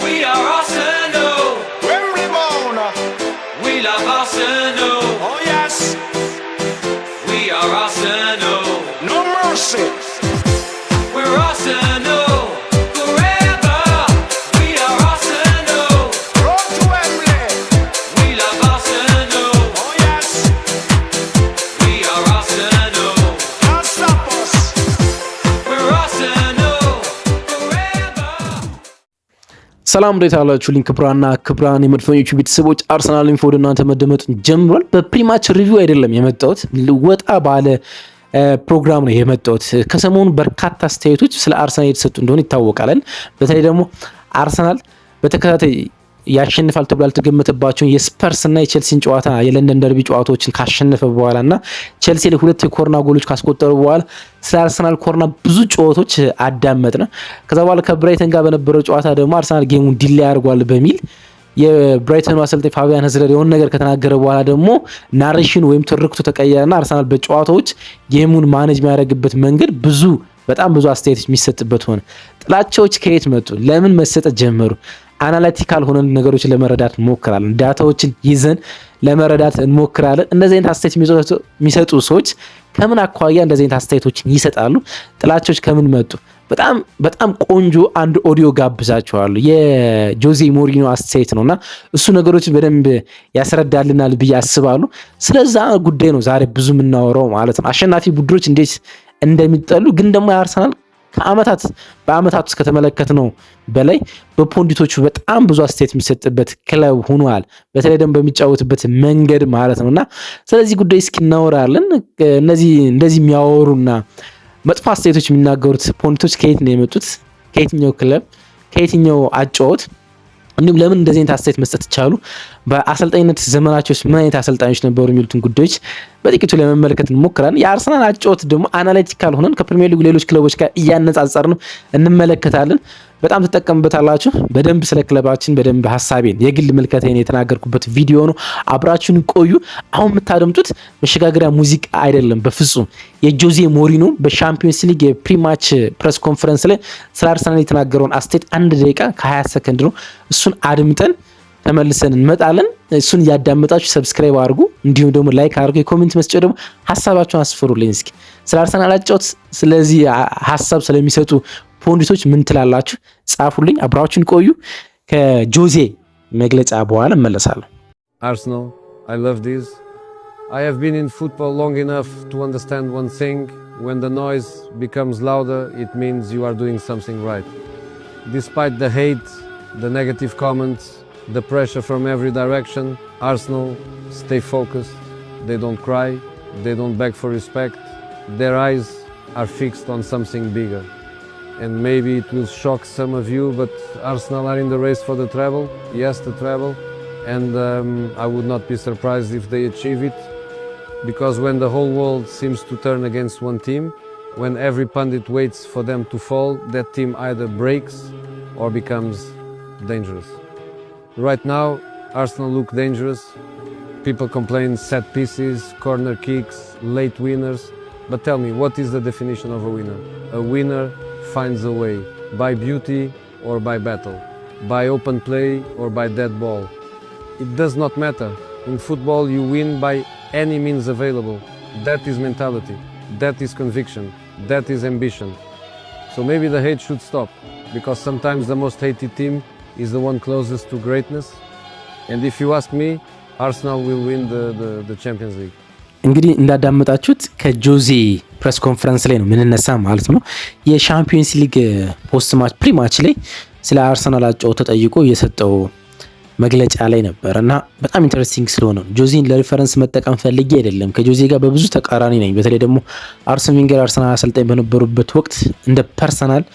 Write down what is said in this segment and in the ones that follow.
We are Arsenal. Wembley bound. We love Arsenal. Oh yes. We are Arsenal. No mercy. We're Arsenal forever. We are Arsenal. Road to Wembley. We love Arsenal. Oh yes. We are Arsenal. Can't stop us. We're Arsenal forever. ሰላም እንዴት አላችሁ? ክብራና ክብራን የመድፈኞቹ ቤተሰቦች አርሰናል ኢንፎ ወደ እናንተ መደመጡን ጀምሯል። በፕሪማች ሪቪው አይደለም የመጣሁት፣ ወጣ ባለ ፕሮግራም ነው የመጣሁት። ከሰሞኑ በርካታ አስተያየቶች ስለ አርሰናል የተሰጡ እንደሆነ ይታወቃል። በተለይ ደግሞ አርሰናል በተከታታይ ያሸንፋል ተብሎ ያልተገመተባቸውን የስፐርስ እና የቼልሲን ጨዋታ የለንደን ደርቢ ጨዋታዎችን ካሸነፈ በኋላ እና ቼልሲ ላይ 2 የኮርና ጎሎች ካስቆጠሩ በኋላ ስለ አርሰናል ኮርና ብዙ ጨዋታዎች አዳመጥን። ከዛ በኋላ ከብራይተን ጋር በነበረው ጨዋታ ደግሞ አርሰናል ጌሙን ዲሌይ አድርጓል በሚል የብራይተኑ አሰልጣኝ ፋቢያን ሄዝለር የሆነ ነገር ከተናገረ በኋላ ደግሞ ናሬሽን ወይም ትርክቱ ተቀየረና አርሰናል በጨዋታዎች ጌሙን ማኔጅ የሚያደርግበት መንገድ በጣም ብዙ አስተያየቶች የሚሰጥበት ሆነ። ጥላቻዎች ከየት መጡ? ለምን መሰጠት ጀመሩ? አናላቲካል ሆነን ነገሮችን ለመረዳት እንሞክራለን። ዳታዎችን ይዘን ለመረዳት እንሞክራለን። እንደዚህ አይነት አስተያየት የሚሰጡ ሰዎች ከምን አኳያ እንደዚህ አይነት አስተያየቶችን ይሰጣሉ? ጥላቻዎች ከምን መጡ? በጣም ቆንጆ አንድ ኦዲዮ ጋብዛችኋለሁ። የጆዜ ሞሪኒዮ አስተያየት ነውና እሱ ነገሮችን በደንብ ያስረዳልናል ብዬ አስባለሁ። ስለዛ ጉዳይ ነው ዛሬ ብዙ የምናወራው ማለት ነው። አሸናፊ ቡድኖች እንዴት እንደሚጠሉ ግን ደግሞ አርሰናል በአመታት ውስጥ ከተመለከትነው በላይ በፖንዲቶቹ በጣም ብዙ አስተያየት የሚሰጥበት ክለብ ሆኗል። በተለይ ደግሞ በሚጫወትበት መንገድ ማለት ነውና ስለዚህ ጉዳይ እስኪ እናወራለን። እንደዚህ የሚያወሩና መጥፎ አስተያየቶች የሚናገሩት ፖንዲቶች ከየት ነው የመጡት? ከየትኛው ክለብ፣ ከየትኛው አጫወት፣ እንዲሁም ለምን እንደዚህ አይነት አስተያየት መስጠት ቻሉ? በአሰልጣኝነት ዘመናቸው ምን አይነት አሰልጣኞች ነበሩ? የሚሉትን ጉዳዮች በጥቂቱ ለመመልከት እንሞክራለን። የአርሰናል አጫወት ደግሞ አናሊቲካል ሆነን ከፕሪሚየር ሊግ ሌሎች ክለቦች ጋር እያነጻጸርን እንመለከታለን። በጣም ትጠቀምበታላችሁ። በደንብ ስለ ክለባችን በደንብ ሀሳቤን የግል ምልከታዬን የተናገርኩበት ቪዲዮ ነው። አብራችሁን ቆዩ። አሁን የምታደምጡት መሸጋገሪያ ሙዚቃ አይደለም፣ በፍጹም የጆዜ ሞሪኒዮ በሻምፒዮንስ ሊግ የፕሪማች ፕሬስ ኮንፈረንስ ላይ ስለ አርሰናል የተናገረውን አስተያየት 1 ደቂቃ ከ20 ሰከንድ ነው። እሱን አድምጠን ተመልሰን እንመጣለን። እሱን እያዳመጣችሁ ሰብስክራይብ አድርጉ፣ እንዲሁም ደግሞ ላይክ አድርጉ። የኮሜንት መስጫው ደግሞ ሀሳባችሁን አስፍሩልኝ። እስኪ ስለ አርሰናል አጫወት ስለዚህ ሀሳብ ስለሚሰጡ ፖንዲቶች ምን ትላላችሁ? ጻፉልኝ። አብራችሁን ቆዩ። ከጆዜ መግለጫ በኋላ እመለሳለሁ። Arsenal, I love this. I have been in football long enough to understand one thing. When the noise becomes louder, it means you are doing something right. Despite the hate, the negative comments, the pressure from every direction, Arsenal stay focused. They don't cry, they don't beg for respect. Their eyes are fixed on something bigger. And maybe it will shock some of you, but Arsenal are in the race for the treble. Yes, the treble. And I would not be surprised if they achieve it. Because when the whole world seems to turn against one team, when every pundit waits for them to fall, that team either breaks or becomes dangerous. Right now, Arsenal look dangerous. People complain set pieces, corner kicks, late winners. But tell me, what is the definition of a winner? A winner finds a way, by beauty or by battle, by open play or by dead ball. It does not matter. In football you win by any means available. That is mentality, that is conviction, that is ambition. So maybe the hate should stop, because sometimes the most hated team is the one closest to greatness. And if you ask me, Arsenal will win the Champions League. እንግዲህ እንዳዳመጣችሁት ከጆዜ ፕሬስ ኮንፈረንስ ላይ ነው ምንነሳ ማለት ነው። የሻምፒዮንስ ሊግ ፖስት ማች ፕሪማች ላይ ስለ አርሰናል አጫወት ተጠይቆ የሰጠው መግለጫ ላይ ነበር እና በጣም ኢንተረስቲንግ ስለሆነ ጆዜን ለሪፈረንስ መጠቀም ፈልጌ አይደለም። ከጆዜ ጋር በብዙ ተቃራኒ ነኝ። በተለይ ደግሞ አርሰን ቪንገር አርሰናል አሰልጣኝ በነበሩበት ወቅት እንደ ፐርሰናል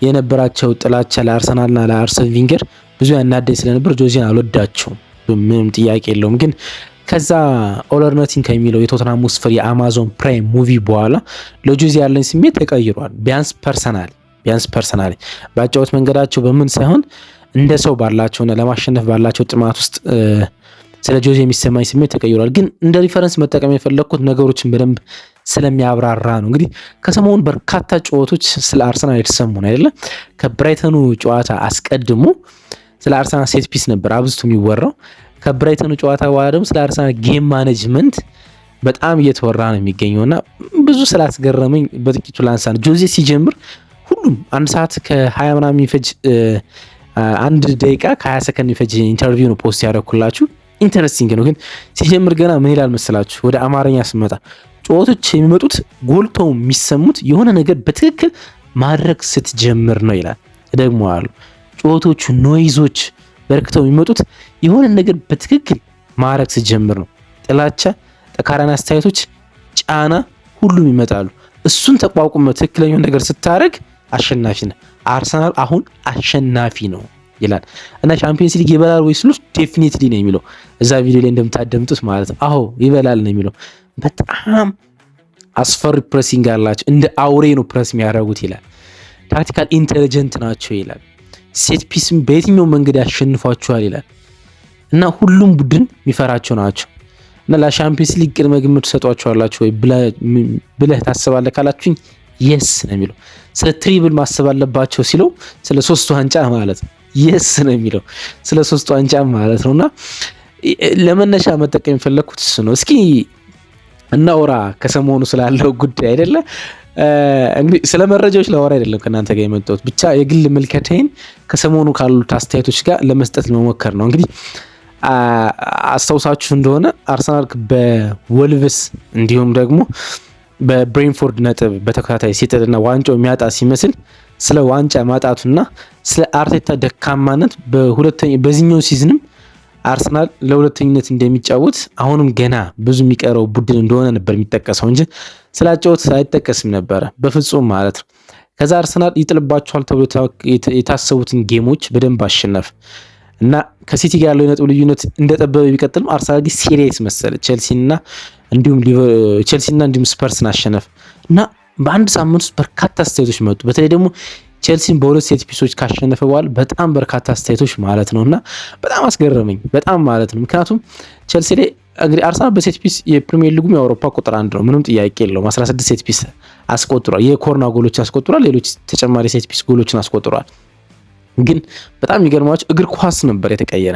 የነበራቸው ጥላቻ ለአርሰናልና ለአርሰን ቪንገር ብዙ ያናደኝ ስለነበር ጆዜን አልወዳቸውም፣ ምንም ጥያቄ የለውም። ግን ከዛ ኦል ኦር ነቲንግ ከሚለው የቶተንሃም ሙስፈር የአማዞን ፕራይም ሙቪ በኋላ ለጆዜ ያለኝ ስሜት ተቀይሯል። ቢያንስ ፐርሰናሊ ባጫወት መንገዳቸው በምን ሳይሆን እንደ ሰው ባላቸውና ለማሸነፍ ባላቸው ጥማት ውስጥ ስለ ጆዜ የሚሰማኝ ስሜት ተቀይሯል። ግን እንደ ሪፈረንስ መጠቀም የፈለኩት ነገሮችን በደንብ ስለሚያብራራ ነው። እንግዲህ ከሰሞኑ በርካታ ጨዋታዎች ስለ አርሰናል የተሰሙ ነው አይደለ? ከብራይተኑ ጨዋታ አስቀድሞ ስለ አርሰናል ሴት ፒስ ነበር አብዝቶ የሚወራው። ከብራይተኑ ጨዋታ በኋላ ደግሞ ስለ አርሰናል ጌም ማኔጅመንት በጣም እየተወራ ነው የሚገኘውና ብዙ ስላስገረመኝ በጥቂቱ ላንሳ ነው። ጆዜ ሲጀምር ሁሉም 1 ሰዓት ከ20 ምናምን የሚፈጅ 1 ደቂቃ ከ20 ሰከንድ የሚፈጅ ኢንተርቪው ነው ፖስት ያደረኩላችሁ። ኢንተረስቲንግ ነው። ግን ሲጀምር ገና ምን ይላል መሰላችሁ? ወደ አማርኛ ስመጣ ጨዋታዎች የሚመጡት ጎልተው የሚሰሙት የሆነ ነገር በትክክል ማድረግ ስትጀምር ነው ይላል። ደግሞ አሉ ጨዋታዎቹ ኖይዞች በርክተው የሚመጡት የሆነ ነገር በትክክል ማድረግ ስትጀምር ነው። ጥላቻ፣ ተቃራኒ አስተያየቶች፣ ጫና ሁሉም ይመጣሉ። እሱን ተቋቁመ ትክክለኛውን ነገር ስታደርግ አሸናፊ ነህ። አርሰናል አሁን አሸናፊ ነው ይላል እና ቻምፒየንስ ሊግ ይበላል ወይስ ሉስ? ዴፊኒትሊ ነው የሚለው እዛ ቪዲዮ ላይ እንደምታደምጡት ማለት ነው። አዎ ይበላል ነው የሚለው። በጣም አስፈሪ ፕሬሲንግ አላቸው። እንደ አውሬ ነው ፕሬስ የሚያደርጉት ይላል። ታክቲካል ኢንቴሊጀንት ናቸው ይላል። ሴት ፒስም በየትኛው መንገድ ያሸንፏቸዋል ይላል እና ሁሉም ቡድን የሚፈራቸው ናቸው እና ለቻምፒየንስ ሊግ ቅድመ ግምት ትሰጧቸዋላችሁ ወይ ብለህ ታስባለህ ካላችሁኝ የስ ነው የሚለው። ስለ ትሪብል ማሰብ አለባቸው ሲለው ስለ 3 ዋንጫ ማለት ነው። የስ ነው የሚለው ስለ 3 ዋንጫ ማለት ነውና ለመነሻ መጠቀም የፈለኩት እሱ ነው። እስኪ እናውራ ከሰሞኑ ስላለው ጉዳይ አይደለ። እንግዲህ ስለ መረጃዎች ላወራ አይደለም ከእናንተ ጋር የመጣሁት፣ ብቻ የግል ምልከታዬን ከሰሞኑ ካሉት አስተያየቶች ጋር ለመስጠት ለመሞከር ነው። እንግዲህ አስታውሳችሁ እንደሆነ አርሰናል በወልቭስ እንዲሁም ደግሞ በብሬንፎርድ ነጥብ በተከታታይ ሲጥልና ዋንጫው የሚያጣ ሲመስል ስለ ዋንጫ ማጣቱና ስለ አርቴታ ደካማነት በዚህኛው ሲዝንም አርሰናል ለሁለተኝነት እንደሚጫወት አሁንም ገና ብዙ የሚቀረው ቡድን እንደሆነ ነበር የሚጠቀሰው እንጂ ስላጫወት አይጠቀስም ነበረ በፍጹም ማለት ነው። ከዛ አርሰናል ይጥልባቸዋል ተብሎ የታሰቡትን ጌሞች በደንብ አሸነፍ እና ከሲቲ ጋር ያለው የነጥብ ልዩነት እንደጠበበ ቢቀጥልም አርሰናል ግን ሲሪየስ መሰለ ቼልሲና እንዲሁም ስፐርስን አሸነፍ እና በአንድ ሳምንት ውስጥ በርካታ አስተያየቶች መጡ። በተለይ ደግሞ ቼልሲን በ2 ሴት ፒሶች ካሸነፈ በኋላ በጣም በርካታ አስተያየቶች ማለት ነውና በጣም አስገረመኝ በጣም ማለት ነው። ምክንያቱም ቼልሲ ላይ እንግዲህ አርሰናል በሴት ፒስ የፕሪሚየር ሊጉም የአውሮፓ ቁጥር 1 ነው፣ ምንም ጥያቄ የለውም። 16 ሴት ፒስ አስቆጥሯል። የኮርና ጎሎች አስቆጥሯል። ሌሎች ተጨማሪ ሴት ፒስ ጎሎችን አስቆጥሯል። ግን በጣም የሚገርማችሁ እግር ኳስ ነበር የተቀየረ።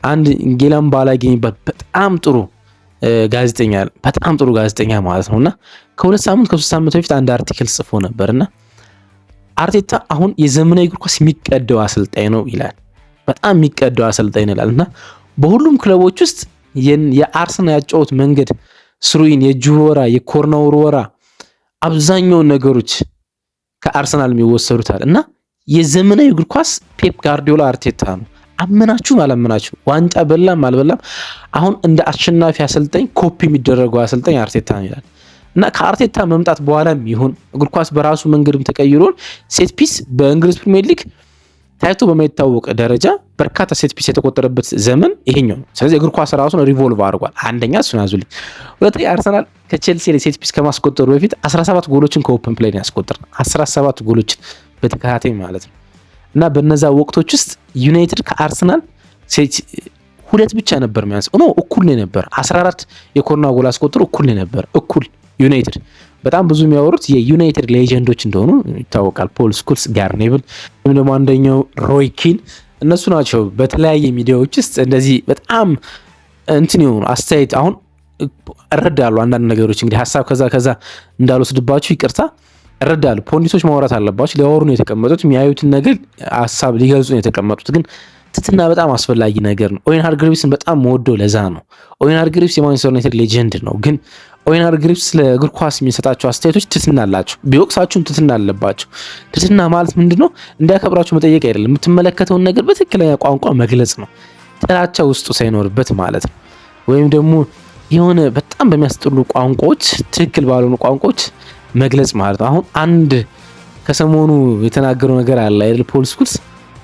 አንድ ጌላም ባላጌ የሚባል በጣም ጥሩ ጋዜጠኛ ማለት ነውና ከ2 ሳምንት ከ3 ሳምንት በፊት አንድ አርቲክል ጽፎ ነበርና አርቴታ አሁን የዘመናዊ እግር ኳስ የሚቀደው አሰልጣኝ ነው ይላል። በጣም የሚቀደው አሰልጣኝ ነው ይላልና በሁሉም ክለቦች ውስጥ የአርሰናል ያጫወት መንገድ ስሩይን፣ የጁወራ፣ የኮርናው ወራ አብዛኛውን ነገሮች ከአርሰናል የሚወሰዱታል እና የዘመናዊ እግር ኳስ ፔፕ ጋርዲዮላ አርቴታ ነው። አመናችሁም አላመናችሁ ዋንጫ በላም አልበላም አሁን እንደ አሸናፊ አሰልጣኝ ኮፒ የሚደረገው አሰልጣኝ አርቴታ ነው ይላል እና ከአርቴታ መምጣት በኋላም ይሁን እግር ኳስ በራሱ መንገድም ተቀይሮን ሴት ፒስ በእንግሊዝ ፕሪሚየር ሊግ ታይቶ በማይታወቅ ደረጃ በርካታ ሴት ፒስ የተቆጠረበት ዘመን ይሄኛው ነው። ስለዚህ እግር ኳስ ራሱን ሪቮልቭ አድርጓል። አንደኛ እሱን ያዙልኝ። ሁለተኛ አርሰናል ከቼልሲ ላይ ሴት ፒስ ከማስቆጠሩ በፊት 17 ጎሎችን ከኦፕን ፕሌይ ነው ያስቆጠረ 17 ጎሎችን በተከታታይ ማለት ነው እና በነዛ ወቅቶች ውስጥ ዩናይትድ ከአርሰናል ሁለት ብቻ ነበር የሚያንስ እኩል ነው ነበር። 14 የኮርና ጎል አስቆጥሮ እኩል ነው ነበር ዩናይትድ በጣም ብዙ የሚያወሩት የዩናይትድ ሌጀንዶች እንደሆኑ ይታወቃል። ፖል ስኮልስ፣ ጋሪ ኔቭል ወይም ደግሞ አንደኛው ሮይ ኪን እነሱ ናቸው። በተለያየ ሚዲያዎች ውስጥ እንደዚህ በጣም እንትን የሆኑ አስተያየት አሁን እረዳለሁ። አንዳንድ ነገሮች እንግዲህ ሀሳብ ከዛ እንዳልወስድባችሁ ይቅርታ እረዳለሁ። ፖንዲቶች ማውራት አለባቸው። ሊያወሩ ነው የተቀመጡት። የሚያዩትን ነገር ሀሳብ ሊገልጹ ነው የተቀመጡት። ግን ትትና በጣም አስፈላጊ ነገር ነው። ኦዌን ሃርግሪቭስን በጣም መወደው ለዛ ነው። ኦዌን ሃርግሪቭስ የማንቸስተር ዩናይትድ ሌጀንድ ነው። ግን ኦዌን ሃርግሪቭስ ስለ እግር ኳስ የሚሰጣቸው አስተያየቶች ትትና አላቸው። ቢወቅሳችሁም ትትና አለባቸው። ትትና ማለት ምንድነው? እንዲያከብራችሁ መጠየቅ አይደለም። የምትመለከተውን ነገር በትክክለኛ ቋንቋ መግለጽ ነው። ጥላቻ ውስጡ ሳይኖርበት ማለት ነው። ወይም ደግሞ የሆነ በጣም በሚያስጠሉ ቋንቋዎች፣ ትክክል ባልሆኑ ቋንቋዎች መግለጽ ማለት ነው። አሁን አንድ ከሰሞኑ የተናገረው ነገር አለ አይደል? ፖል ስኮልስ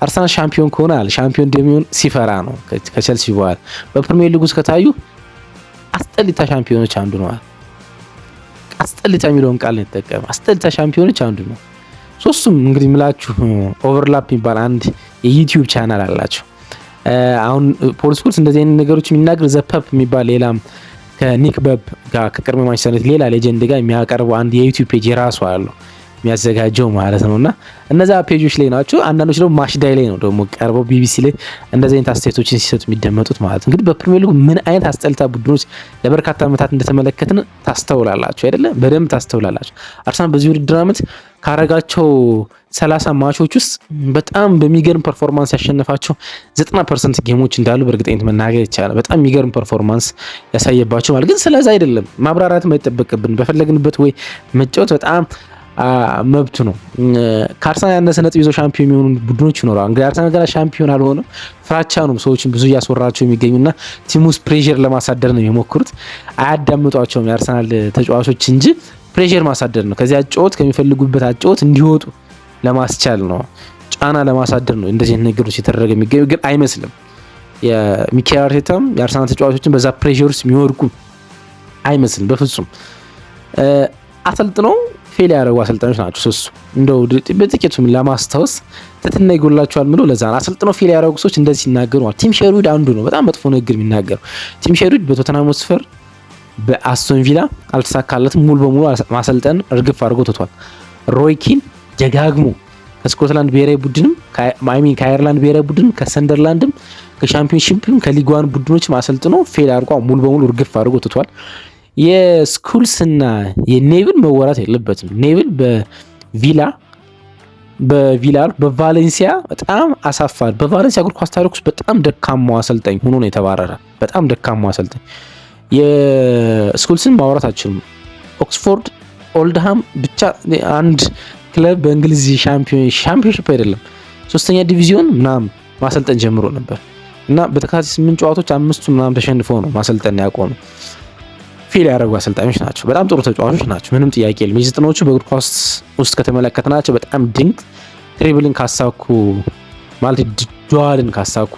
አርሰናል ሻምፒዮን ከሆነ አለ ሻምፒዮን እንደሚሆን ሲፈራ ነው። ከቸልሲ በኋላ በፕሪሚየር ሊግ ውስጥ ከታዩ አስጠሊታ ሻምፒዮኖች አንዱ ነው። አስጠሊታ የሚለውን ቃል ነው የተጠቀመው። አስጠሊታ ሻምፒዮኖች አንዱ ነው። ሶስቱም እንግዲህ ምላችሁ ኦቨርላፕ የሚባል አንድ የዩቲዩብ ቻናል አላቸው። አሁን ፖል ስኮልስ እንደዚህ አይነት ነገሮች የሚናገር ዘፐፕ የሚባል ሌላም ከኒክ በብ ጋር ከቅርብ ማንቸስተር ዩናይትድ ሌላ ሌጀንድ ጋር የሚያቀርበው አንድ የዩቲዩብ ፔጅ የራሱ አለው። የሚያዘጋጀው ማለት ነውና እነዛ ፔጆች ላይ ናቸው። አንዳንዶች ደግሞ ማሽዳይ ላይ ነው ደግሞ ቀርበው ቢቢሲ ላይ እንደዚህ አይነት አስተያየቶችን ሲሰጡ የሚደመጡት ማለት ነው። እንግዲህ በፕሪሚየር ሊጉ ምን አይነት አስጠልታ ቡድኖች ለበርካታ ዓመታት እንደተመለከትን ታስተውላላችሁ አይደለ? በደንብ ታስተውላላችሁ። አርሰናል በዚህ ውድድር ዓመት ካረጋቸው 30 ማቾች ውስጥ በጣም በሚገርም ፐርፎርማንስ ያሸነፋቸው 90% ጌሞች እንዳሉ በእርግጠኝነት መናገር ይቻላል። በጣም የሚገርም ፐርፎርማንስ ያሳየባቸው ማለት ግን ስለዛ አይደለም ማብራራትም አይጠበቅብን። በፈለግንበት ወይ መጫወት በጣም መብቱ ነው። ከአርሰናል ያነሰ ነጥብ ይዞ ሻምፒዮን የሚሆኑ ቡድኖች ይኖራል። እንግዲህ አርሰናል ገና ሻምፒዮን አልሆነም። ፍራቻ ነው ሰዎችን ብዙ እያስወራቸው የሚገኙና ቲም ውስጥ ፕሬዠር ለማሳደር ነው የሚሞክሩት። አያዳምጧቸውም የአርሰናል ተጫዋቾች እንጂ ፕሬዠር ማሳደር ነው። ከዚያ አጨዋወት ከሚፈልጉበት አጨዋወት እንዲወጡ ለማስቻል ነው፣ ጫና ለማሳደር ነው እንደዚህ ነገሮች የተደረገ የሚገኙ ግን አይመስልም። የሚካኤል አርቴታም የአርሰናል ተጫዋቾችን በዛ ፕሬዠር ውስጥ የሚወድቁ አይመስልም በፍጹም። አሰልጥነው ፌል ያደረጉ አሰልጣኞች ናቸው። ሶስቱ እንደው በጥቂቱም ለማስታወስ ትትና ይጎላቸዋል ምሎ ለዛ ነው። አሰልጥነው ፌል ያደረጉ ሰዎች እንደዚህ ሲናገሩ ቲም ሼርውድ አንዱ ነው። በጣም መጥፎ ንግግር የሚናገሩ ቲም ሼርውድ በቶተንሃም ሆትስፐር በአስቶን ቪላ አልተሳካለትም። ሙሉ በሙሉ ማሰልጠን እርግፍ አድርጎ ትቷል። ሮይ ኪን ደጋግሞ ከስኮትላንድ ብሔራዊ ቡድንም ከአየርላንድ ብሔራዊ ቡድንም ከሰንደርላንድም ከሻምፒዮንሺፕም ከሊጓን ቡድኖችም አሰልጥኖ ፌል አድርጎ ሙሉ በሙሉ እርግፍ አድርጎ ትቷል። የስኩልስና የኔቪል መወራት የለበትም። ኔቪል በቫሌንሲያ በጣም አሳፋሪ፣ በቫሌንሲያ እግር ኳስ ታሪክ ውስጥ በጣም ደካማው አሰልጣኝ ሆኖ ነው የተባረረ። በጣም ደካማው አሰልጣኝ። የስኩልስን ማውራት አችልም። ኦክስፎርድ ኦልድሃም ብቻ አንድ ክለብ በእንግሊዝ ሻምፒዮንሺፕ አይደለም 3ኛ ዲቪዚዮን ምናምን ማሰልጠን ጀምሮ ነበር እና በተከታታይ 8 ጨዋታዎች 5ቱ ምናምን ተሸንፈው ነው ማሰልጠን ያቆመው። ፌል ያደረጉ አሰልጣኞች ናቸው። በጣም ጥሩ ተጫዋቾች ናቸው፣ ምንም ጥያቄ የለም። የዘጠናዎቹ በእግር ኳስ ውስጥ ከተመለከትናቸው በጣም ድንቅ ትሪብልን ካሳኩ ማለት ጆዋልን ካሳኩ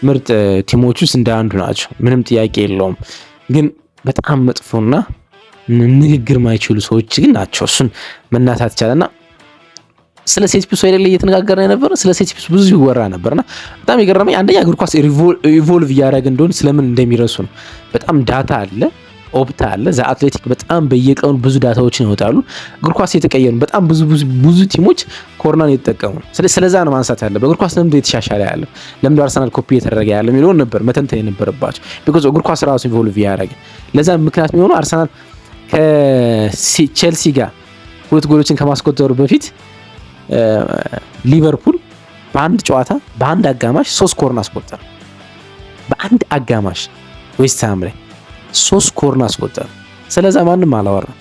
ምርጥ ቲሞች ውስጥ እንደ አንዱ ናቸው፣ ምንም ጥያቄ የለውም። ግን በጣም መጥፎና ንግግር ማይችሉ ሰዎች ግን ናቸው። እሱን መናታት ይቻላልና ስለ ሴት ፒስ አይደለ እየተነጋገርን ነበር። ስለ ሴት ፒስ ብዙ ይወራ ነበርና በጣም የገረመኝ አንደኛ እግር ኳስ ኢቮልቭ እያደረገ እንደሆነ ስለምን እንደሚረሱ ነው። በጣም ዳታ አለ፣ ኦፕታ አለ። ዘ አትሌቲክ በጣም በየቀኑ ብዙ ዳታዎችን ያወጣሉ። እግር ኳስ እየተቀየሩ በጣም ብዙ ቲሞች ኮርናን እየተጠቀሙ ነው። ስለዛ ነው ማንሳት ያለ። በእግር ኳስ ለምን የተሻሻለ ያለ ለምን አርሰናል ኮፒ እየተደረገ ያለ የሚለውን ነበር መተንተን የነበረባቸው። ቢኮዝ እግር ኳስ ራሱ ኢቮልቭ እያደረገ ለዛ ምክንያት የሚሆነው አርሰናል ከቼልሲ ጋር 2 ጎሎችን ከማስቆጠሩ በፊት ሊቨርፑል በአንድ ጨዋታ በአንድ አጋማሽ 3 ኮርና አስቆጠረ። በአንድ አጋማሽ ዌስትሃም ላይ 3 ኮርና አስቆጠረ። ስለዛ ማንም አላወራም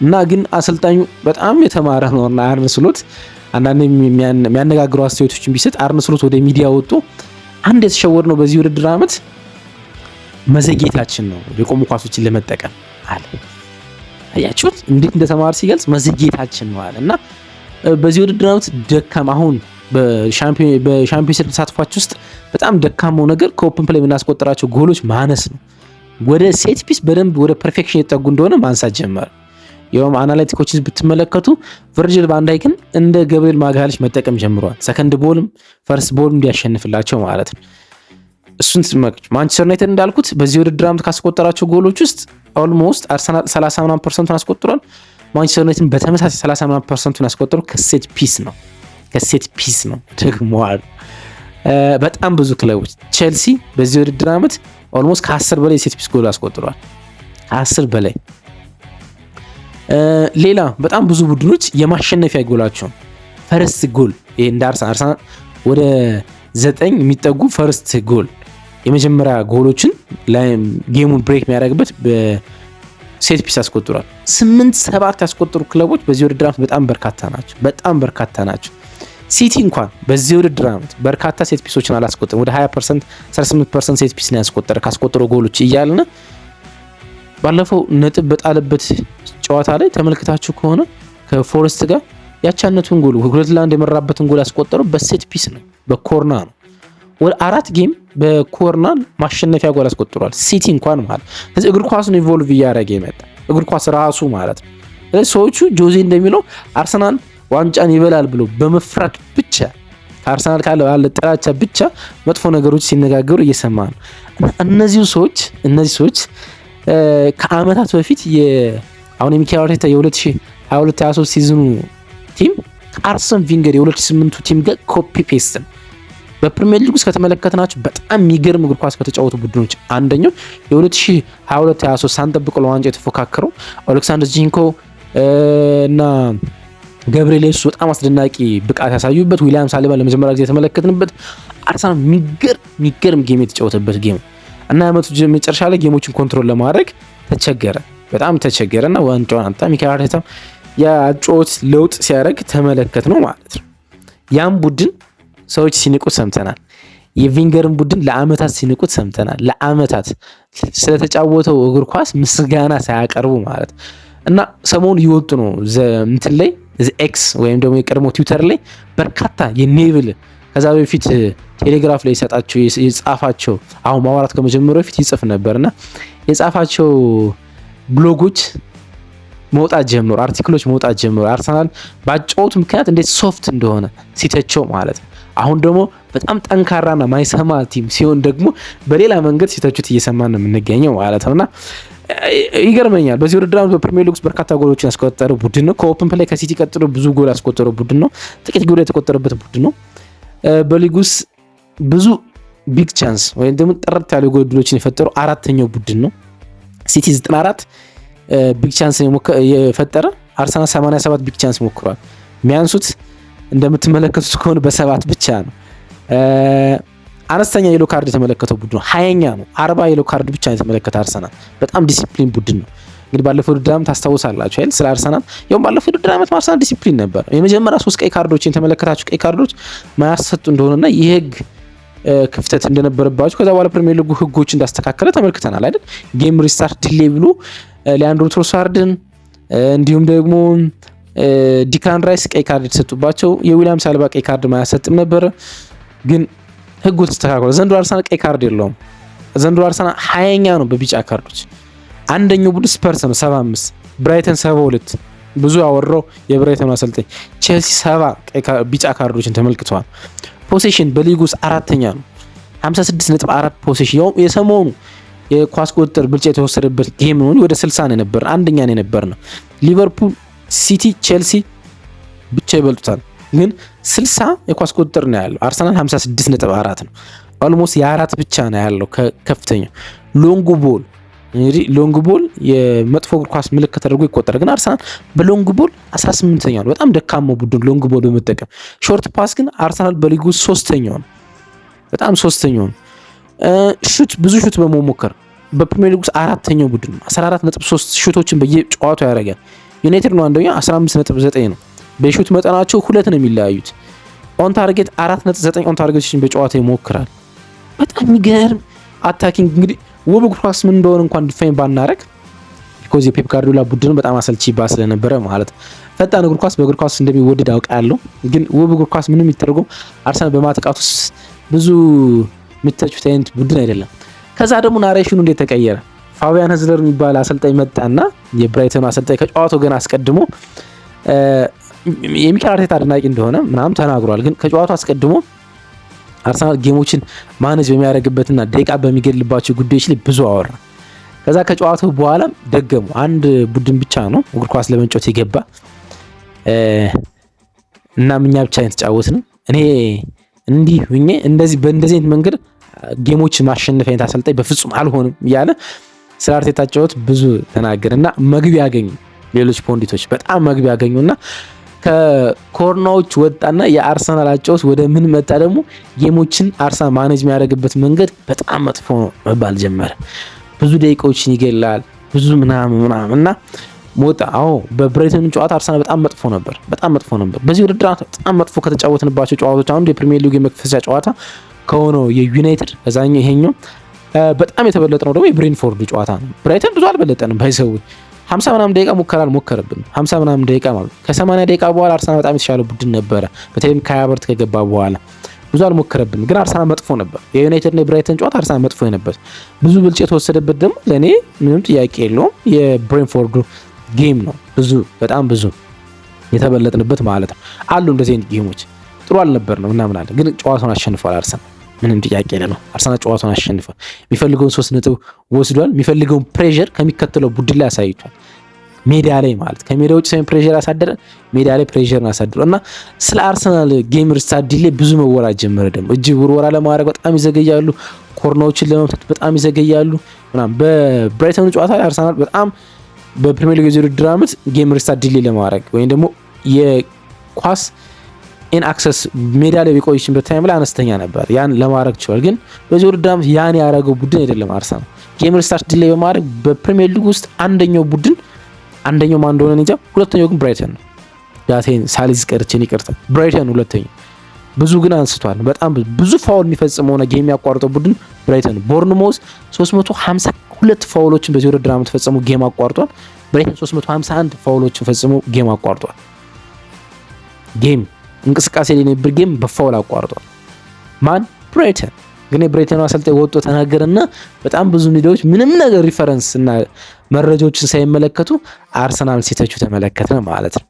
እና ግን አሰልጣኙ በጣም የተማረ ነውና አርነ ስሎት አንዳንድ የሚያነጋግሩ አስተያየቶችን ቢሰጥ አርነ ስሎት ወደ ሚዲያ ወጥቶ አንድ የተሸወር ነው በዚህ ውድድር ዓመት መዘግየታችን ነው የቆሙ ኳሶችን ለመጠቀም አለ። አያችሁት እንዴት እንደተማረ ሲገልጽ መዘግየታችን ነው አለ እና በዚህ ውድድር ዓመት ደካማ አሁን በሻምፒዮንስ ሊግ ተሳትፏች ውስጥ በጣም ደካማው ነገር ከኦፕን ፕሌይ የምናስቆጠራቸው ጎሎች ማነስ ነው። ወደ ሴት ፒስ በደንብ ወደ ፐርፌክሽን የጠጉ እንደሆነ ማንሳት ጀመረ። ያውም አናላይቲኮችን ብትመለከቱ ቨርጂል ቫን ዳይክን እንደ ገብርኤል ማጋሊሽ መጠቀም ጀምሯል። ሰከንድ ቦልም ፈርስት ቦልም እንዲያሸንፍላቸው ማለት ነው። እሱን ትመልከቱ። ማንቸስተር ዩናይትድ እንዳልኩት በዚህ ውድድር ዓመት ካስቆጠራቸው ጎሎች ውስጥ ኦልሞስት አርሰናል 30% አስቆጥሯል። ማንቸስተር ዩናይትድ በተመሳሳይ 30% ያስቆጠረው ከሴት ፒስ ነው ደግሞ በጣም ብዙ ክለቦች ቼልሲ በዚህ ውድድር ዓመት ኦልሞስት ከ10 በላይ የሴት ፒስ ጎል አስቆጥሯል። 10 በላይ። ሌላ በጣም ብዙ ቡድኖች የማሸነፊያ ጎላቸው ፈርስት ጎል እንደ አርሰናል ወደ 9 የሚጠጉ ፈርስት ጎል የመጀመሪያ ጎሎችን ጌሙን ብሬክ የሚያደርግበት በሴት ፒስ አስቆጥሯል። 8-7 ያስቆጠሩ ክለቦች በዚህ ውድድር ዓመት በጣም በርካታ ናቸው። ሲቲ እንኳን በዚህ ውድድር ዓመት በርካታ ሴት ፒሶችን አላስቆጠረም። ወደ 20% 18% ሴት ፒስ ነው ያስቆጠረ ካስቆጠሩ ጎሎች እያልን ባለፈው ነጥብ በጣለበት ጨዋታ ላይ ተመልክታችሁ ከሆነ ከፎረስት ጋር ያቻነቱን ጎል 2-1 የመራበትን ጎል ያስቆጠረው በሴት ፒስ ነው፣ በኮርና ነው። ወደ 4 ጌም በኮርና ማሸነፊያ ጎል አስቆጥሯል ሲቲ እንኳን ማለት። ስለዚህ እግር ኳሱን ኢቮልቭ እያደረገ የመጣ እግር ኳስ ራሱ ማለት ነው። ስለዚህ ሰዎቹ ጆዜ እንደሚለው አርሰናል ዋንጫን ይበላል ብሎ በመፍራት ብቻ ከአርሰናል ካለ ያለ ጥላቻ ብቻ መጥፎ ነገሮች ሲነጋገሩ እየሰማ ነው። እነዚህ ሰዎች ከአመታት በፊት አሁን የሚካኤል አርቴታ የ2022-23 ሲዝኑ ቲም ከአርሰን ቪንገር የ2008 ቲም ጋር ኮፒ ፔስት ነው። በፕሪሚየር ሊግ ውስጥ ከተመለከትናቸው በጣም የሚገርም እግር ኳስ ከተጫወቱ ቡድኖች አንደኛው የ2022-23 ሳንጠብቀው ለዋንጫ የተፎካከረው ኦሌክሳንደር ዚንኮ እና ገብርኤል ሱስ በጣም አስደናቂ ብቃት ያሳዩበት፣ ዊሊያም ሳሊባ ለመጀመሪያ ጊዜ የተመለከትንበት፣ አርሰናል የሚገርም ጌም የተጫወተበት ጌም እና ዓመቱ መጨረሻ ላይ ጌሞችን ኮንትሮል ለማድረግ በጣም ተቸገረ እና ዋንጫውን አጣ። ሚኬል አርቴታ የአጨዋወት ለውጥ ሲያደርግ ተመለከት ነው ማለት ነው። ያም ቡድን ሰዎች ሲንቁት ሰምተናል። የቪንገርን ቡድን ለአመታት ሲንቁት ሰምተናል። ለአመታት ስለተጫወተው እግር ኳስ ምስጋና ሳያቀርቡ ማለት እና ሰሞኑ ይወጡ ነው እንትን ላይ ኤክስ ወይም ደግሞ የቀድሞ ትዊተር ላይ በርካታ የኔቭል ከዛ በፊት ቴሌግራፍ ላይ የጻፋቸው አሁን ማውራት ከመጀመሩ በፊት ይጽፍ ነበርና የጻፋቸው ብሎጎች መውጣት ጀምሮ አርቲክሎች መውጣት ጀምሮ አርሰናል ባጫወቱ ምክንያት እንዴት ሶፍት እንደሆነ ሲተቸው ማለት ነው። አሁን ደግሞ በጣም ጠንካራና ማይሰማ ቲም ሲሆን ደግሞ በሌላ መንገድ ሲተቹት እየሰማን ነው የምንገኘው ማለት ነውና ይገርመኛል። በዚህ ውድድር ዓመት በፕሪሚየር ሊግ ውስጥ በርካታ ጎሎችን ያስቆጠረ ቡድን ነው። ከኦፕን ፕሌይ ከሲቲ ቀጥሎ ብዙ ጎል ያስቆጠረ ቡድን ነው። ጥቂት ጎል የተቆጠረበት ቡድን ነው። በሊግ ውስጥ ብዙ ቢግ ቻንስ ወይም ደግሞ ጥርት ያሉ ጎል ዕድሎችን የፈጠረው አራተኛው ቡድን ነው። ሲቲ 94 ቢግ ቻንስ የፈጠረ፣ አርሰናል 87 ቢግ ቻንስ ሞክሯል። የሚያንሱት እንደምትመለከቱት ከሆነ በሰባት ብቻ ነው። አነስተኛ የሎ ካርድ የተመለከተው ቡድን ነው። 20ኛ ነው። 40 የሎ ካርድ ብቻ የተመለከተ አርሰናል በጣም ዲሲፕሊን ቡድን ነው። እንግዲህ ባለፈው ውድድር ዓመት ታስታውሳላችሁ አይደል? ስለ አርሰናል ያው ባለፈው ውድድር ዓመት አርሰናል ዲሲፕሊን ነበር። የመጀመሪያ 3 ቀይ ካርዶችን የተመለከታችሁ ቀይ ካርዶች ማያሰጡ እንደሆነና የህግ ክፍተት እንደነበረባችሁ ከዛ በኋላ ፕሪሚየር ሊጉ ህጎች እንዳስተካከለ ተመልክተናል አይደል? ጌም ሪስታርት ዲሌይ ብሎ ሊያንድሮ ትሮሳርድን እንዲሁም ደግሞ ዲክላን ራይስ ቀይ ካርድ የተሰጡባቸው የዊሊያም ሳሊባ ቀይ ካርድ ማያሰጥም ነበረ፣ ግን ህጉ ተስተካክሏል። ዘንድሮ አርሰናል ቀይ ካርድ የለውም። ዘንድሮ አርሰናል 20ኛ ነው በቢጫ ካርዶች። አንደኛው ቡድን ስፐርስ ነው 75፣ ብራይተን 72። ብዙ ያወራው የብራይተኑ አሰልጣኝ ቼልሲ 70 ቢጫ ካርዶችን ተመልክተዋል። ፖሴሽን በሊጉ ውስጥ አራተኛ ነው 56.4 ፖሴሽን። ያው የሰሞኑ የኳስ ቁጥጥር ብልጫ የተወሰደበት ጌም ነው። ወደ 60 ነው የነበር፣ አንደኛ ነው የነበር ነው። ሊቨርፑል፣ ሲቲ፣ ቼልሲ ብቻ ይበልጡታል፣ ግን 60 የኳስ ቁጥጥር ነው ያለው። አርሰናል 56.4 ነው። ኦልሞስት የአራት ብቻ ነው ያለው ከፍተኛ። ሎንግ ቦል እንግዲህ ሎንግ ቦል የመጥፎ እግር ኳስ ምልክት ተደርጎ ይቆጠራል፣ ግን አርሰናል በሎንግ ቦል 18ኛ ነው። በጣም ደካማው ቡድን ሎንግ ቦል በመጠቀም። ሾርት ፓስ ግን አርሰናል በሊጉ 3ኛው ነው፣ በጣም 3ኛው ነው። ሹት ብዙ ሹት በመሞከር በፕሪሚየር ሊግ ውስጥ አራተኛው ቡድን ነው። 14.3 ሹቶችን በየጨዋታው ያደርጋል። ዩናይትድ ነው አንደኛ 15.9 ነው። በሹት መጠናቸው ሁለት ነው የሚለያዩት። ኦን ታርጌት 4.9 ኦን ታርጌቶችን በጨዋታ ይሞክራል። በጣም የሚገርም አታኪንግ። እንግዲህ ውብ እግር ኳስ ምን እንደሆነ እንኳን ዲፋይን ባናረግ ቢኮዝ የፔፕ ጋርዲዮላ ቡድን በጣም አሰልቺ ስለነበረ ማለት ፈጣን እግር ኳስ በእግር ኳስ እንደሚወደድ አውቃለሁ፣ ግን ውብ እግር ኳስ ምንም የሚተርጎም አርሰናል በማጥቃት ውስጥ ብዙ የምትተቹት አይነት ቡድን አይደለም። ከዛ ደግሞ ናሬሽኑ እንዴት ተቀየረ? ፋቢያን ሄዝለር የሚባል አሰልጣኝ መጣና የብራይተኑ አሰልጣኝ ከጨዋታው ገና አስቀድሞ የሚኬል አርቴታ አድናቂ እንደሆነ ምናምን ተናግሯል። ግን ከጨዋታው አስቀድሞ አርሰናል ጌሞችን ማኔጅ በሚያደርግበትና ደቂቃ በሚገድልባቸው ጉዳዮች ላይ ብዙ አወራ። ከዛ ከጨዋታው በኋላ ደገሙ። አንድ ቡድን ብቻ ነው እግር ኳስ ለመጫወት የገባ እና እኛ ብቻ የተጫወት ነው። እኔ እንዲህ ሁኜ እንደዚህ በእንደዚህ አይነት መንገድ ጌሞችን ማሸነፍ አይነት አሰልጣኝ በፍጹም አልሆንም እያለ ስለ አርቴታ ጨዋታ ብዙ ተናገረና መግቢያ ያገኙ ሌሎች ፖንዲቶች በጣም መግቢያ ያገኙና ከኮርናዎች ወጣና የአርሰናል አጨዋወት ወደ ምን መጣ? ደግሞ ጌሞችን አርሰናል ማኔጅ የሚያደርግበት መንገድ በጣም መጥፎ ነው መባል ጀመረ። ብዙ ደቂቃዎችን ይገላል ብዙ ምናምን እና ሞጣ። አዎ በብራይተን ጨዋታ አርሰናል በጣም መጥፎ ነበር፣ በጣም መጥፎ ነበር። በዚህ ውድድር በጣም መጥፎ ከተጫወትንባቸው ጨዋታዎች አንዱ የፕሪሚየር ሊግ የመክፈቻ ጨዋታ ከሆነው የዩናይትድ ከዛኛው ይሄኛው በጣም የተበለጠ ነው ደግሞ የብሬንፎርድ ጨዋታ ነው። ብራይተን ብዙ አልበለጠንም ባይሰው 50 ምናምን ደቂቃ ሙከራ አልሞከረብን። 50 ምናምን ደቂቃ ማለት ከ80 ደቂቃ በኋላ አርሰናል በጣም የተሻለ ቡድን ነበረ። በተለይም ከሀቨርትዝ ከገባ በኋላ ብዙ አልሞከረብን፣ ግን አርሰናል መጥፎ ነበር። የዩናይትድ እና የብራይተን ጨዋታ አርሰናል መጥፎ ነበር። ብዙ ብልጭ የተወሰደበት ደግሞ ለእኔ ምንም ጥያቄ የለውም የብሬንፎርዱ ጌም ነው። ብዙ በጣም ብዙ የተበለጥንበት ማለት ነው። አሉ እንደዚህ አይነት ጌሞች ጥሩ አልነበርንም እናምናለን፣ ግን ጨዋታውን አሸንፏል አርሰናል። ምንም ጥያቄ የለም። አርሰናል ጨዋታውን አሸንፏል። የሚፈልገውን 3 ነጥብ ወስዷል። የሚፈልገውን ፕሬሸር ከሚከተለው ቡድን ላይ አሳይቷል። ሜዳ ላይ ማለት ከሜዳ ውጭ ሳይሆን ፕሬሸር ያሳደረ ሜዳ ላይ ፕሬሸርን አሳድሮ እና ስለ አርሰናል ጌም ሪስታርት ዲሌይ ብዙ መወራት ጀመረ። ደግሞ እጅ ውርወራ ለማድረግ በጣም ይዘገያሉ፣ ኮርናዎችን ለመምታት በጣም ይዘገያሉ ምናምን። በብራይተኑ ጨዋታ ላይ አርሰናል በጣም በፕሪሚየር ሊግ የውድድር ዓመት ጌም ሪስታርት ዲሌይ ለማድረግ ወይም ደግሞ የኳስ ኢን አክሰስ ሜዳ ላይ የቆየችበት ታይም ላይ አነስተኛ ነበር። ያን ለማድረግ ችሏል። ግን በዚህ ውድድር ዓመት ያን ያደረገው ቡድን አይደለም አርሰናል። ጌም ሪስታርት ዲሌይ በማድረግ በፕሪሚየር ሊግ ውስጥ አንደኛው ቡድን አንደኛው ማን እንደሆነ እንጃ፣ ሁለተኛው ግን ብራይተን ነው። ዳቴን ሳሊዝ ቀርቼን ይቅርታ፣ ብራይተን ሁለተኛው። ብዙ ግን አንስቷል። በጣም ብዙ ፋውል የሚፈጽመውና ጌም ያቋርጠው ቡድን ብራይተን ነው። ቦርንሞዝ 352 ፋውሎችን በዚህ ውድድር ዓመት ፈጽሞ ጌም አቋርጧል። ብራይተን 351 ፋውሎችን ፈጽሞ ጌም አቋርጧል። ጌም እንቅስቃሴ ላይ ነበር፣ ጌም በፋውል አቋርጧል። ማን? ብራይተን። ግን የብራይተኑ አሰልጣኝ ወጥቶ ተናገረና በጣም ብዙ ሚዲያዎች ምንም ነገር ሪፈረንስ እና መረጃዎችን ሳይመለከቱ አርሰናል ሲተቹ ተመለከተ ማለት ነው።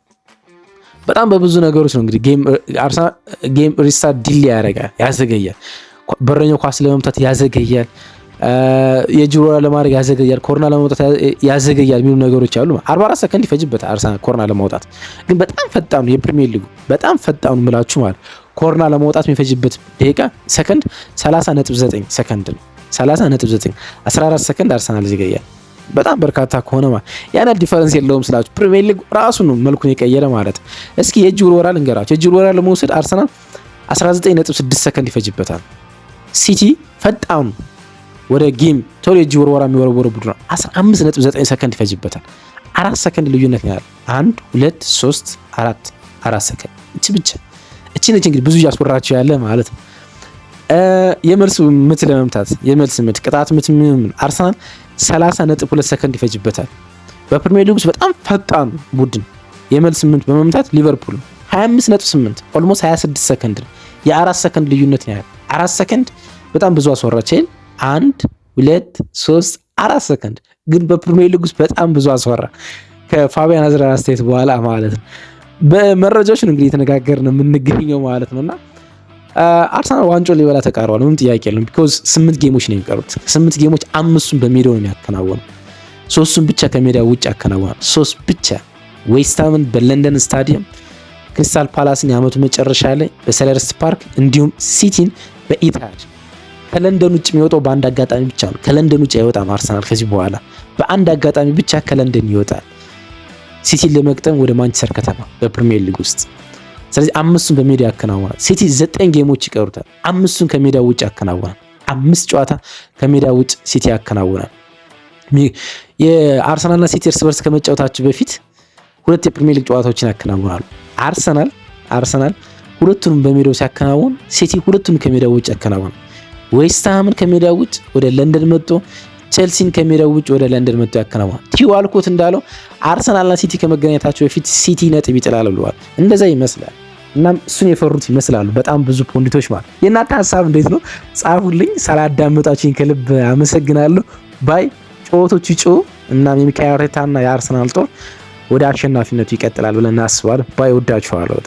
በጣም በብዙ ነገሮች ነው እንግዲህ ጌም ሪስታርት ዲሌይ ያደርጋል፣ ያዘገያል። በረኛው ኳስ ለመምታት ያዘገያል፣ የእጅ ውርወራ ለማድረግ ያዘገያል፣ ኮርና ለማውጣት ያዘገያል የሚሉ ነገሮች አሉ። 44 ሰከንድ ይፈጅበታል አርሰናል ኮርና ለማውጣት። ግን በጣም ፈጣኑ የፕሪሚየር ሊጉ በጣም ፈጣኑ ምላችሁ ማለት ኮርና ለማውጣት የሚፈጅበት ደቂቃ ሰከንድ 30.9 ሰከንድ ነው። 30.9 14 ሰከንድ አርሰናል ይዘገያል። በጣም በርካታ ከሆነ ማለት ያን ዲፈረንስ የለውም ስላችሁ ፕሪሚየር ሊግ ራሱ ነው መልኩን የቀየረ ማለት። እስኪ የእጅ ውርወራ ልንገራችሁ። የእጅ ውርወራ ለመውሰድ አርሰናል 19.6 ሰከንድ ይፈጅበታል። ሲቲ ፈጣኑ ወደ ጌም ቶሎ የእጅ ውርወራ የሚወረወረ ቡድን 15.9 ሰከንድ ይፈጅበታል። 4 ሰከንድ ልዩነት ነው ያለው። 1 2 3 4 ሰከንድ እቺ ብቻ እቺ ነች እንግዲህ ብዙ እያስወራቸው ያለ ማለት ነው። የመልስ ምት ለመምታት የመልስ ምት ቅጣት ምት ምን አርሰናል 30.2 ሰከንድ ይፈጅበታል። በፕሪሚየር ሊግ ውስጥ በጣም ፈጣን ቡድን የመልስ ምት በመምታት ሊቨርፑል 25.8 ኦልሞስት 26 ሰከንድ ነው። የ4 ሰከንድ ልዩነት ነው ያለው። 4 ሰከንድ በጣም ብዙ አስወራች። 1 2 3 4 ሰከንድ ግን በፕሪሚየር ሊግ ውስጥ በጣም ብዙ አስወራ። ከፋቢያን አዝራር አስተያየት በኋላ ማለት ነው። በመረጃዎች ነው እንግዲህ የተነጋገርን የምንገኘው ማለት ነውና አርሰናል ዋንጫውን ሊበላ ተቃርቧል። ምንም ጥያቄ የለም። ቢኮዝ 8 ጌሞች ነው የሚቀሩት። 8 ጌሞች 5ቱን በሜዳው ነው የሚያከናወነው። 3ቱን ብቻ ከሜዳ ውጭ ያከናወናል። 3 ብቻ ዌስትሃምን በለንደን ስታዲየም፣ ክሪስታል ፓላስን የዓመቱ መጨረሻ ላይ በሴልኸርስት ፓርክ እንዲሁም ሲቲን በኢትሃድ። ከለንደን ውጭ የሚወጣው በአንድ አጋጣሚ ብቻ ነው። ከለንደን ውጭ አይወጣም አርሰናል ከዚህ በኋላ በአንድ አጋጣሚ ብቻ ከለንደን ይወጣል። ሲቲን ለመግጠም ወደ ማንቸስተር ከተማ በፕሪሚየር ሊግ ውስጥ። ስለዚህ 5ቱን በሜዳ ያከናውናል። ሲቲ 9 ጌሞች ይቀሩታል። 5ቱን ከሜዳ ውጭ ያከናውናል። 5 ጨዋታ ከሜዳ ውጭ ሲቲ ያከናውናል። የአርሰናልና ሲቲ እርስ በርስ ከመጫወታቸው በፊት 2 የፕሪሚየር ሊግ ጨዋታዎችን ያከናውናሉ። አርሰናል ሁለቱንም በሜዳው ሲያከናውን፣ ሲቲ ሁለቱንም ከሜዳ ውጭ ያከናውናል። ዌስትሃምን ከሜዳ ውጭ ወደ ለንደን መጥቶ ቼልሲን ከሜዳ ውጭ ወደ ለንደን መጥቶ ያከናውናል። ቲዮ ዋልኮት እንዳለው አርሰናልና ሲቲ ከመገናኘታቸው በፊት ሲቲ ነጥብ ይጥላል ብለዋል። እንደዛ ይመስላል። እናም እሱን የፈሩት ይመስላሉ በጣም ብዙ ፖንዲቶች ማለት። የእናንተ ሀሳብ እንዴት ነው? ጻፉልኝ። ስላዳመጣችሁኝ ከልብ አመሰግናለሁ። ባይ ጨዋታዎቹ ይጮሁ። እናም የሚካኤል አርቴታና የአርሰናል ጦር ወደ አሸናፊነቱ ይቀጥላል ብለን እናስባለን። ባይ ወዳችኋለሁ።